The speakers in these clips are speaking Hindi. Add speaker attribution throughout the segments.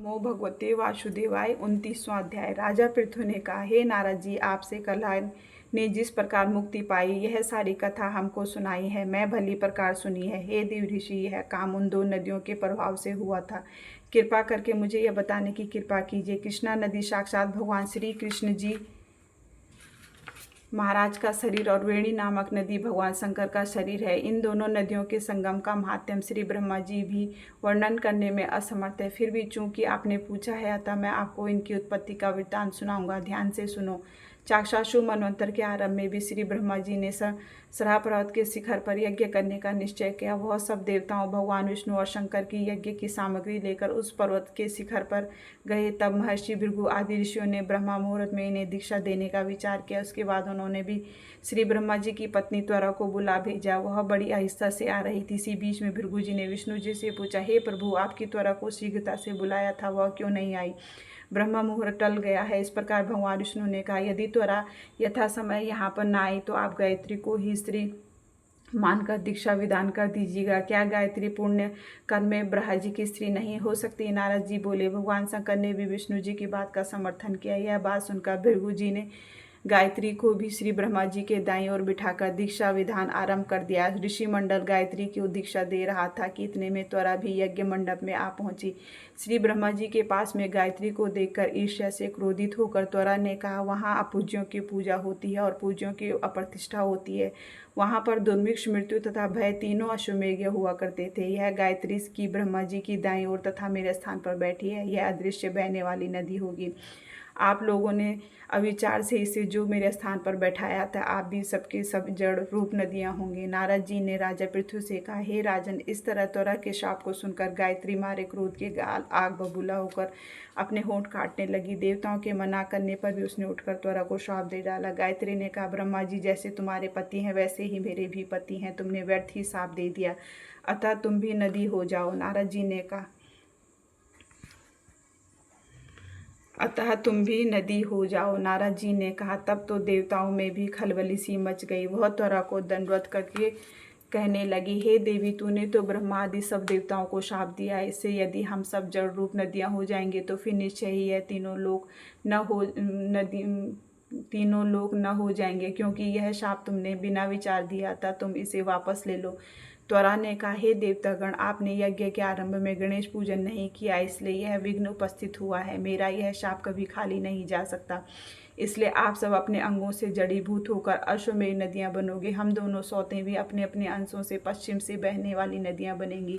Speaker 1: नमो भगवते वासुदेवाय। 29वां अध्याय। राजा पृथु ने कहा, हे नारद जी, आपसे कल्हा ने जिस प्रकार मुक्ति पाई यह सारी कथा हमको सुनाई है, मैं भली प्रकार सुनी है। हे देव ऋषि, यह काम उन दो नदियों के प्रभाव से हुआ था। कृपा करके मुझे यह बताने की कृपा कीजिए। कृष्णा नदी साक्षात भगवान श्री कृष्ण जी महाराज का शरीर और वेणी नामक नदी भगवान शंकर का शरीर है। इन दोनों नदियों के संगम का महात्म्य श्री ब्रह्मा जी भी वर्णन करने में असमर्थ है। फिर भी चूंकि आपने पूछा है, अतः मैं आपको इनकी उत्पत्ति का वृत्तांत सुनाऊंगा। ध्यान से सुनो। चाक्षाशु मनवंतर के आरंभ में भी श्री ब्रह्मा जी ने सराह पर्वत के शिखर पर यज्ञ करने का निश्चय किया। वह सब देवताओं, भगवान विष्णु और शंकर की यज्ञ की सामग्री लेकर उस पर्वत के शिखर पर गए। तब महर्षि भृगु आदि ऋषियों ने ब्रह्मा मुहूर्त में इन्हें दीक्षा देने का विचार किया। उसके बाद उन्होंने भी श्री ब्रह्मा जी की पत्नी त्वरा को बुला भेजा। वह बड़ी आहिस्ता से आ रही थी। इसी बीच में भृगु जी ने विष्णु जी से पूछा, हे प्रभु, आपकी त्वरा को शीघ्रता से बुलाया था, वह क्यों नहीं आई? ब्रह्मा मुहूर्त टल गया है। इस प्रकार भगवान विष्णु ने कहा, यदि त्वरा यथा समय यहाँ पर न आई तो आप गायत्री को ही स्त्री मानकर दीक्षा विधान कर दीजिएगा। क्या गायत्री पुण्य कर्म में ब्रह्मा जी की स्त्री नहीं हो सकती? नारद जी बोले। भगवान शंकर ने भी विष्णु जी की बात का समर्थन किया। यह बात सुनकर भृगु जी ने गायत्री को भी श्री ब्रह्मा जी के दाईं ओर बिठाकर दीक्षा विधान आरंभ कर दिया। ऋषि मंडल गायत्री की दीक्षा दे रहा था कि इतने में त्वरा भी यज्ञ मंडप में आ पहुंची। श्री ब्रह्मा जी के पास में गायत्री को देखकर ईर्ष्या से क्रोधित होकर त्वरा ने कहा, वहाँ अपूज्यों की पूजा होती है और पूज्यों की अप्रतिष्ठा होती है। वहाँ पर दुर्भिक्ष, मृत्यु तथा भय तीनों अश्वमेघ हुआ करते थे। यह गायत्री की ब्रह्मा जी की दाईं ओर तथा मेरे स्थान पर बैठी है। यह अदृश्य बहने वाली नदी होगी। आप लोगों ने अविचार से इसे जो मेरे स्थान पर बैठाया था, आप भी सबके सब जड़ रूप नदियां होंगे। नारद जी ने राजा पृथु से कहा, हे राजन, इस तरह त्वरा के शाप को सुनकर गायत्री मारे क्रोध के गाल आग बबूला होकर अपने होंठ काटने लगी। देवताओं के मना करने पर भी उसने उठकर त्वरा को शाप दे डाला। गायत्री ने कहा, ब्रह्मा जी जैसे तुम्हारे पति हैं वैसे ही मेरे भी पति हैं, तुमने व्यर्थ ही शाप दे दिया, अतः तुम भी नदी हो जाओ। नारद जी ने कहा, अतः तुम भी नदी हो जाओ। नारद जी ने कहा। तब तो देवताओं में भी खलबली सी मच गई। वह त्वरा को दंडवत करके कहने लगी, हे देवी, तूने तो ब्रह्मा आदि सब देवताओं को शाप दिया है। इससे यदि हम सब जड़ रूप नदियां हो जाएंगे तो फिर निश्चय ही यह तीनों लोग न हो जाएंगे, क्योंकि यह शाप तुमने बिना विचार दिया था। तुम इसे वापस ले लो। त्वरा ने कहा, हे देवतागण, आपने यज्ञ के आरंभ में गणेश पूजन नहीं किया, इसलिए यह विघ्न उपस्थित हुआ है। मेरा यह शाप कभी खाली नहीं जा सकता। इसलिए आप सब अपने अंगों से जड़ीभूत होकर अश्वमेध नदियां बनोगे। हम दोनों सौतें भी अपने अपने अंशों से पश्चिम से बहने वाली नदियां बनेंगी।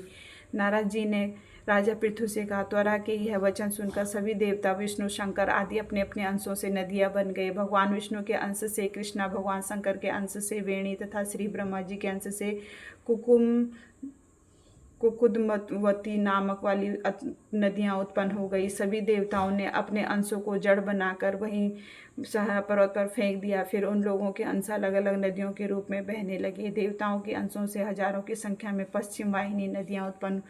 Speaker 1: नारद जी ने राजा पृथु से कहा, त्वरा के यह वचन सुनकर सभी देवता, विष्णु, शंकर आदि अपने अपने अंशों से नदियां बन गए। भगवान विष्णु के अंश से कृष्णा, भगवान शंकर के अंश से वेणी तथा श्री ब्रह्मा जी के अंश से कुकुदमती नामक वाली नदियां उत्पन्न हो गई। सभी देवताओं ने अपने अंशों को जड़ बनाकर वहीं सहारा पर्वत पर फेंक दिया। फिर उन लोगों के अंश अलग अलग नदियों के रूप में बहने लगे। देवताओं के अंशों से हजारों की संख्या में पश्चिम वाहिनी नदियां उत्पन्न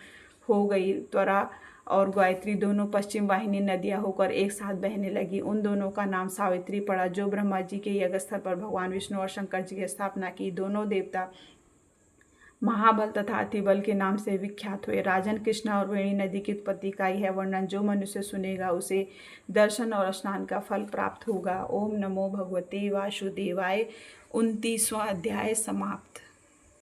Speaker 1: हो गई। त्वरा और गायत्री दोनों पश्चिम वाहिनी नदियां होकर एक साथ बहने लगी। उन दोनों का नाम सावित्री पड़ा, जो ब्रह्मा जी के यज्ञस्थल पर भगवान विष्णु और शंकर जी की स्थापना की। दोनों देवता महाबल तथा अतिबल के नाम से विख्यात हुए। राजन, कृष्णा और वेणी नदी की उत्पत्ति का यह वर्णन जो मनुष्य सुनेगा उसे दर्शन और स्नान का फल प्राप्त होगा। ओम नमो भगवते वासुदेवाय। 29वां अध्याय समाप्त।